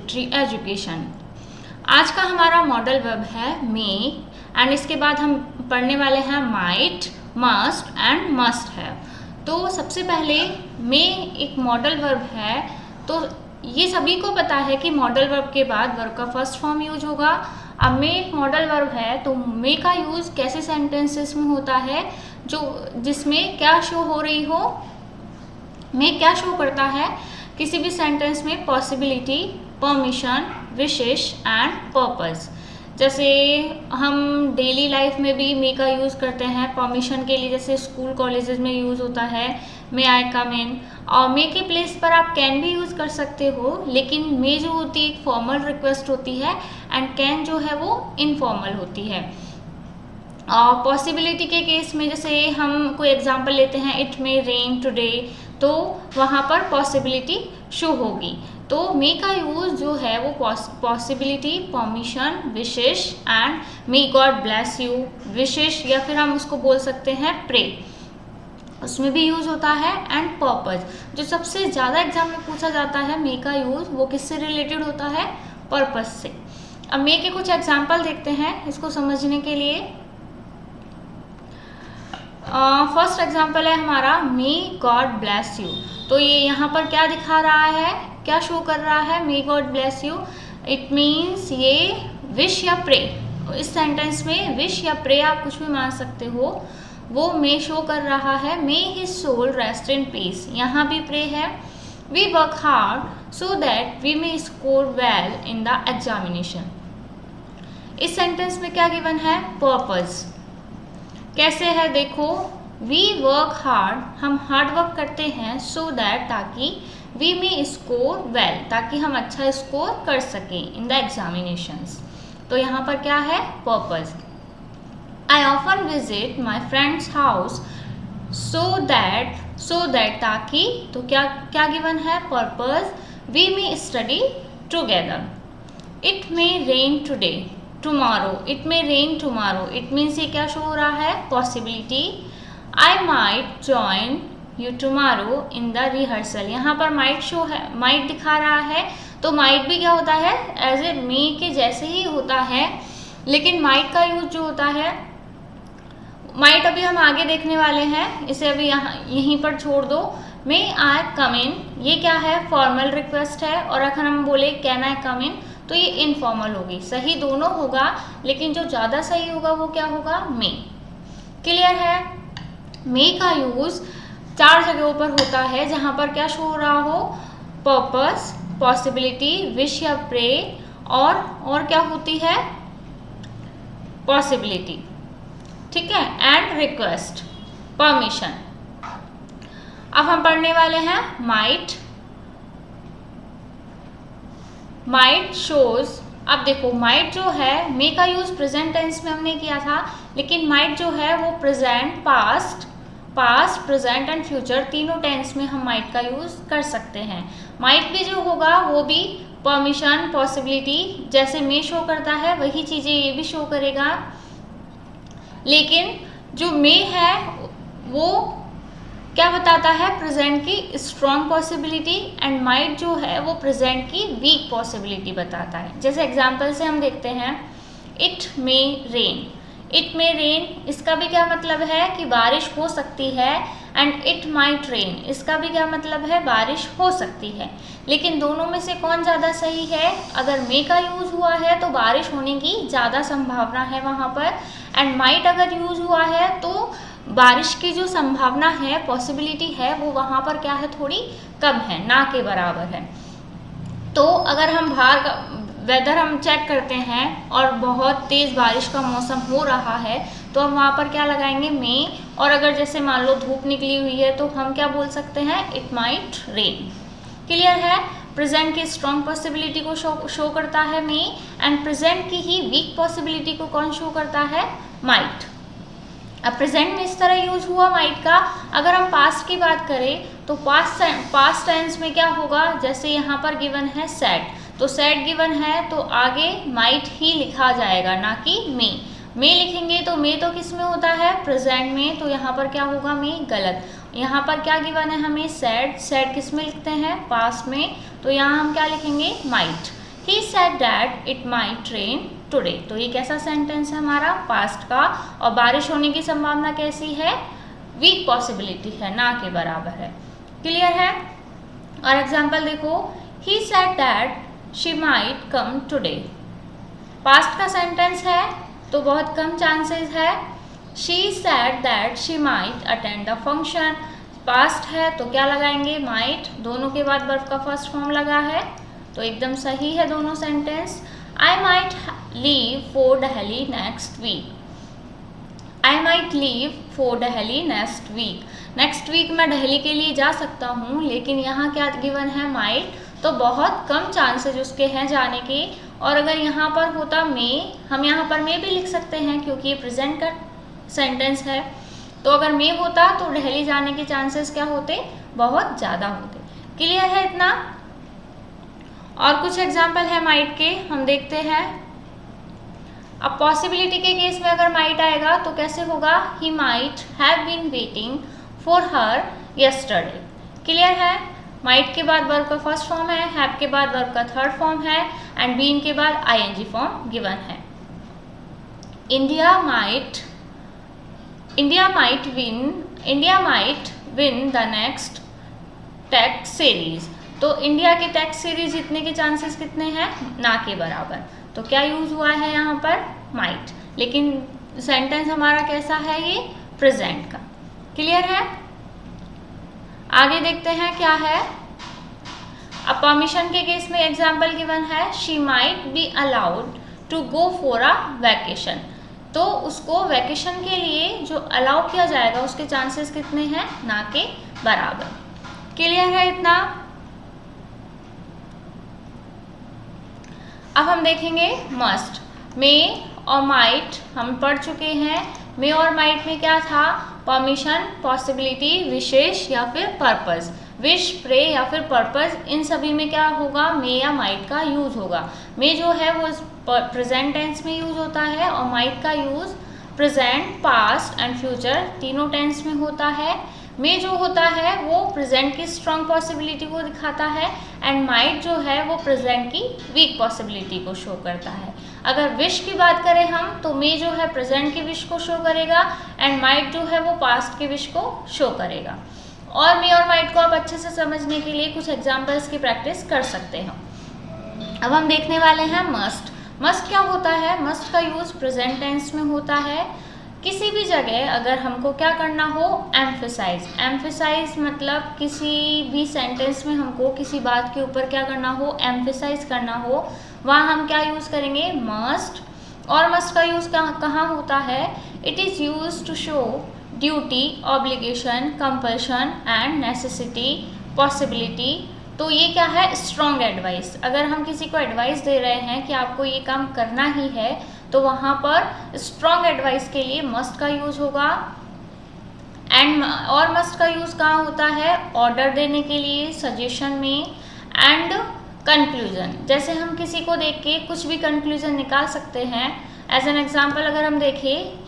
Military education. आज का हमारा मॉडल वर्ब है मे एंड इसके बाद हम पढ़ने वाले हैं माइट, मस्ट एंड मस्ट है। तो सबसे पहले मे एक मॉडल वर्ब है, तो ये सभी को पता है कि मॉडल वर्ब के बाद वर्ब का फर्स्ट फॉर्म यूज होगा। अब मे एक मॉडल वर्ब है, तो मे का यूज कैसे सेंटेंसेस में होता है, जो जिसमें क्या शो हो रही हो, मे क्या शो करता है किसी भी सेंटेंस में possibility, permission, wishes and purpose. जैसे हम डेली लाइफ में भी मे का यूज़ करते हैं परमिशन के लिए, जैसे स्कूल कॉलेजेस में यूज़ होता है मे आई कम इन, और मे के प्लेस पर आप कैन भी यूज़ कर सकते हो, लेकिन मे जो होती है एक फॉर्मल रिक्वेस्ट होती है एंड कैन जो है वो इनफॉर्मल होती है। और पॉसिबिलिटी के केस में जैसे हम कोई एग्जांपल लेते हैं इट मे रेन टुडे, तो वहाँ पर पॉसिबिलिटी शो होगी। तो मे का यूज़ जो है वो possibility, permission, wishes and may God bless you, विशेष या फिर हम उसको बोल सकते हैं प्रे, उसमें भी यूज़ होता है एंड पर्पस। जो सबसे ज़्यादा एग्जाम में पूछा जाता है मे का यूज़, वो किससे रिलेटेड होता है, पर्पस से। अब मे के कुछ एग्जाम्पल देखते हैं इसको समझने के लिए। फर्स्ट एग्जाम्पल है हमारा मे गॉड ब्लेस यू। तो ये यहाँ पर क्या दिखा रहा है, क्या शो कर रहा है, मे God bless you, it means ये विश या प्रे। इस सेंटेंस में विश या प्रे आप कुछ भी मान सकते हो, वो मे शो कर रहा है। May his soul rest in peace, यहाँ भी प्रे है। We work hard so that we may score well in the examination. इस सेंटेंस में क्या गिवन है, पर्पस। कैसे है देखो, वी वर्क हार्ड, हम हार्ड वर्क करते हैं, सो दैट ताकि, वी मे स्कोर वेल, ताकि हम अच्छा स्कोर कर सकें इन द एग्जामिनेशंस। तो यहाँ पर क्या है, purpose. I often visit my friends house so that ताकि, तो क्या क्या गिवन है, purpose. We may study together. It may rain today, tomorrow, it may rain tomorrow, it means ये क्या शो हो रहा है, possibility. I might join you tomorrow in the rehearsal, यहाँ पर माइट शो है, माइट दिखा रहा है, तो माइट भी क्या होता है, एज ए मे के जैसे ही होता है, लेकिन माइट का यूज जो होता है, माइट अभी हम आगे देखने वाले हैं, इसे अभी यहाँ यहीं पर छोड़ दो। मे आई कम इन, ये क्या है, फॉर्मल रिक्वेस्ट है, और अगर हम बोले कैन आई कम इन, तो ये इनफॉर्मल होगी। सही दोनों होगा, लेकिन जो ज़्यादा सही होगा वो क्या होगा, मे। क्लियर है। मे का यूज 4 जगहों पर होता है जहाँ पर क्या शो हो रहा हो, पर्पस, पॉसिबिलिटी, विश या प्रे, और क्या होती है, पॉसिबिलिटी, ठीक है, एंड रिक्वेस्ट, परमिशन। अब हम पढ़ने वाले हैं माइट। माइट शोज, अब देखो माइट जो है, मे का यूज प्रेजेंट टेंस में हमने किया था, लेकिन माइट जो है वो present, past, present and future तीनों टेंस में हम माइट का यूज कर सकते हैं। माइट भी जो होगा वो भी परमिशन, पॉसिबिलिटी, जैसे मे शो करता है वही चीजें ये भी शो करेगा, लेकिन जो मे है वो क्या बताता है, प्रेजेंट की स्ट्रॉन्ग पॉसिबिलिटी, एंड माइट जो है वो प्रेजेंट की वीक पॉसिबिलिटी बताता है। जैसे एग्जांपल से हम देखते हैं, it may rain, it may rain, इसका भी क्या मतलब है कि बारिश हो सकती है, एंड इट माइट रेन, इसका भी क्या मतलब है, बारिश हो सकती है। लेकिन दोनों में से कौन ज़्यादा सही है, अगर मे का यूज़ हुआ है तो बारिश होने की ज़्यादा संभावना है वहाँ पर, एंड माइट अगर यूज़ हुआ है तो बारिश की जो संभावना है, पॉसिबिलिटी है, वो वहाँ पर क्या है, थोड़ी कम है, ना के बराबर है। तो अगर हम बाहर का वेदर हम चेक करते हैं और बहुत तेज़ बारिश का मौसम हो रहा है, तो हम वहाँ पर क्या लगाएंगे, मे, और अगर जैसे मान लो धूप निकली हुई है तो हम क्या बोल सकते हैं, इट माइट रेन। क्लियर है। प्रेजेंट की स्ट्रॉन्ग पॉसिबिलिटी को शो करता है मे, एंड प्रेजेंट की ही वीक पॉसिबिलिटी को कौन शो करता है, माइट। अब प्रेजेंट में इस तरह यूज हुआ माइट का। अगर हम पास्ट की बात करें तो पास्ट टेंस में क्या होगा, जैसे यहाँ पर गिवन है सैड, तो सैड गिवन है तो आगे माइट ही लिखा जाएगा, ना कि मे। मे लिखेंगे तो मे तो किस में होता है, प्रेजेंट में, तो यहाँ पर क्या होगा, मे गलत। यहाँ पर क्या गिवन है हमें, सैड, सैड किस में लिखते हैं, पास्ट में, तो यहाँ हम क्या लिखेंगे, might. He said that it might rain today. तो ये कैसा सेंटेंस है हमारा, पास्ट का, और बारिश होने की संभावना कैसी है, वीक पॉसिबिलिटी है, ना के बराबर है। क्लियर है। और एग्जाम्पल देखो, he said that she might come today. Past का सेंटेंस है तो बहुत कम चांसेस है। She said that she might attend the function, past है तो क्या लगाएंगे, माइट, दोनों के बाद वर्ब का फर्स्ट फॉर्म लगा है तो एकदम सही है दोनों sentence. I might leave for Delhi next week. I might leave for Delhi next week. Next week मैं दिल्ली के लिए जा सकता हूँ, लेकिन यहाँ क्या गिवन है, माइट, तो बहुत कम चांसेस उसके हैं जाने के। और अगर यहाँ पर होता मे, हम यहाँ पर मे भी लिख सकते हैं क्योंकि ये प्रेजेंट का सेंटेंस है, तो अगर मे होता तो दिल्ली जाने के चांसेस क्या होते, बहुत ज़्यादा होते। क्लियर है इतना। और कुछ एग्जाम्पल है माइट के, हम देखते हैं। अब पॉसिबिलिटी के केस में अगर माइट आएगा तो कैसे होगा, he might have been waiting for her yesterday. Clear है। माइट के बाद वर्ब का फर्स्ट फॉर्म है, हैव के बाद वर्ब का थर्ड फॉर्म है, एंड बीन के बाद आईएनजी फॉर्म गिवन है। India might win the next take series. तो इंडिया के टेक सीरीज जीतने के चांसेस कितने हैं, ना के बराबर। तो क्या यूज हुआ है यहाँ पर, माइट, लेकिन सेंटेंस हमारा कैसा है, ये प्रेजेंट का। क्लियर है। आगे देखते हैं क्या है। अब परमिशन के केस में एग्जाम्पल गिवन है, she might be allowed to go for a vacation. तो उसको वैकेशन के लिए जो अलाउ किया जाएगा उसके चांसेस कितने हैं, ना के बराबर। क्लियर है इतना। अब हम देखेंगे मस्ट। मे और माइट हम पढ़ चुके हैं। मे और माइट में क्या था, परमिशन, पॉसिबिलिटी, विशेष या फिर पर्पस। विश, प्रे या फिर पर्पस, इन सभी में क्या होगा, मे या माइट का यूज होगा। मे जो है वो प्रेजेंट टेंस में यूज होता है और माइट का use present, past and future तीनों टेंस में होता है। मे जो होता है वो प्रेजेंट की स्ट्रॉन्ग पॉसिबिलिटी को दिखाता है, एंड माइट जो है वो प्रेजेंट की वीक पॉसिबिलिटी को शो करता है। अगर विश की बात करें हम, तो मे जो है प्रेजेंट की विश को शो करेगा, एंड माइट जो है वो पास्ट की विश को शो करेगा। और मे और माइट को आप अच्छे से समझने के लिए कुछ एग्जाम्पल्स की प्रैक्टिस कर सकते हैं। अब हम देखने वाले हैं मस्ट। मस्ट क्या होता है, मस्ट का यूज प्रेजेंट टेंस में होता है। किसी भी जगह अगर हमको क्या करना हो, एम्फेसाइज। एम्फेसाइज मतलब किसी भी सेंटेंस में हमको किसी बात के ऊपर क्या करना हो, एम्फेसाइज करना हो, वहाँ हम क्या यूज़ करेंगे, मस्ट। और मस्ट का यूज़ कहाँ होता है, it is use to show duty, obligation, compulsion and necessity, possibility. तो ये क्या है, स्ट्रॉन्ग एडवाइस। अगर हम किसी को एडवाइस दे रहे हैं कि आपको ये काम करना ही है, तो वहाँ पर स्ट्रॉन्ग एडवाइस के लिए मस्ट का यूज होगा। एंड और मस्ट का यूज कहाँ होता है, ऑर्डर देने के लिए, सजेशन में, एंड कंक्लूजन। जैसे हम किसी को देख के कुछ भी कंक्लूजन निकाल सकते हैं। एज एन एग्जाम्पल अगर हम देखें,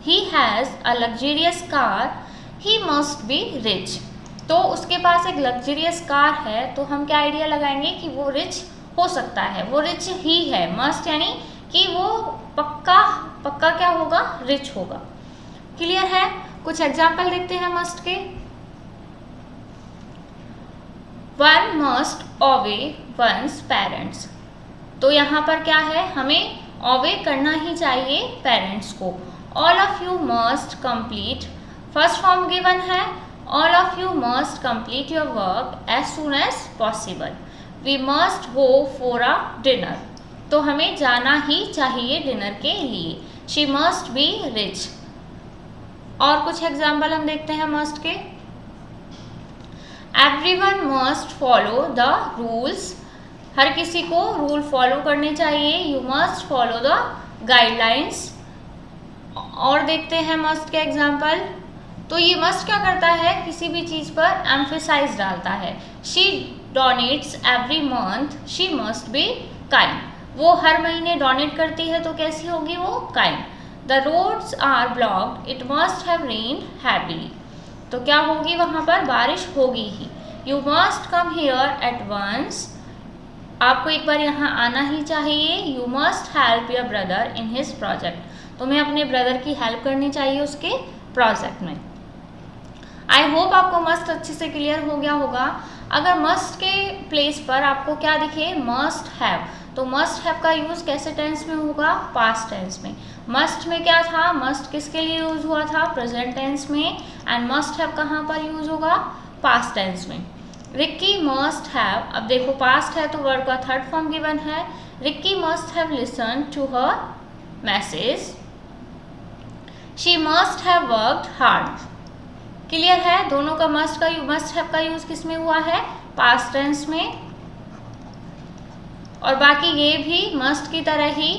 he has a luxurious car, he must be rich. तो उसके पास एक लग्जरियस कार है, तो हम क्या आइडिया लगाएंगे कि वो रिच हो सकता है, वो रिच ही है। मस्ट यानी कि वो पक्का क्या होगा, रिच होगा। क्लियर है। कुछ एग्जाम्पल देखते हैं मस्ट के। One must obey one's parents. तो यहाँ पर क्या है, हमें ओबे करना ही चाहिए पेरेंट्स को। All of you must complete, first form given है, all of you must complete your work as soon as possible. We must go for a dinner. तो हमें जाना ही चाहिए डिनर के लिए। She must be rich. और कुछ एग्जाम्पल हम देखते हैं मस्ट के। Everyone must follow the rules, हर किसी को रूल फॉलो करने चाहिए। You must follow the guidelines. और देखते हैं मस्ट के एग्जाम्पल। तो ये मस्ट क्या करता है, किसी भी चीज़ पर एम्फेसाइज डालता है। She donates every month, she must be kind. वो हर महीने डोनेट करती है तो कैसी होगी वो, kind. The roads are blocked, it must have rained heavily. तो क्या होगी, वहाँ पर बारिश होगी ही। You must come here at once, आपको एक बार यहाँ आना ही चाहिए। You must help your brother in his project, तुम्हें अपने ब्रदर की हेल्प करनी चाहिए उसके प्रोजेक्ट में। आई होप आपको मस्ट अच्छे से क्लियर हो गया होगा। अगर मस्ट के प्लेस पर आपको क्या दिखे, मस्ट हैव, तो मस्ट हैव का यूज कैसे टेंस में होगा, पास्ट टेंस में। मस्ट में क्या था, मस्ट किसके लिए यूज हुआ था, प्रेजेंट टेंस में, एंड मस्ट हैव कहाँ पर यूज होगा, पास्ट टेंस में। रिक्की मस्ट हैव, अब देखो पास्ट है तो वर्ब का थर्ड फॉर्म गिवन है। Ricky must have listen to her message, she must have worked hard. Clear है, दोनों का मस्ट हैव का यूज किस में हुआ है, पास्ट टेंस में। और बाकी ये भी मस्ट की तरह ही,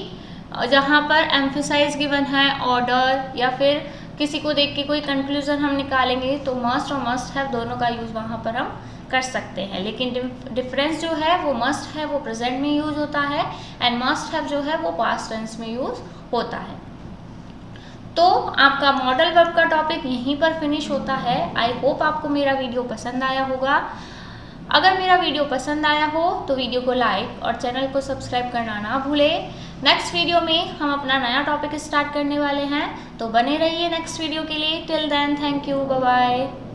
जहाँ पर एम्फेसाइज गिवन है, ऑर्डर या फिर किसी को देख के कोई कंक्लूजन हम निकालेंगे तो मस्ट और मस्ट हैव दोनों का यूज वहाँ पर हम कर सकते हैं। लेकिन डिफरेंस जो है वो मस्ट है वो प्रेजेंट में यूज होता है एंड मस्ट हैव जो है वो पास्ट टेंस में यूज होता है। तो आपका मॉडल वर्ब का टॉपिक यहीं पर फिनिश होता है। आई होप आपको मेरा वीडियो पसंद आया होगा। अगर मेरा वीडियो पसंद आया हो तो वीडियो को लाइक और चैनल को सब्सक्राइब करना ना भूलें। नेक्स्ट वीडियो में हम अपना नया टॉपिक स्टार्ट करने वाले हैं, तो बने रहिए नेक्स्ट वीडियो के लिए। Till then, thank you, bye bye.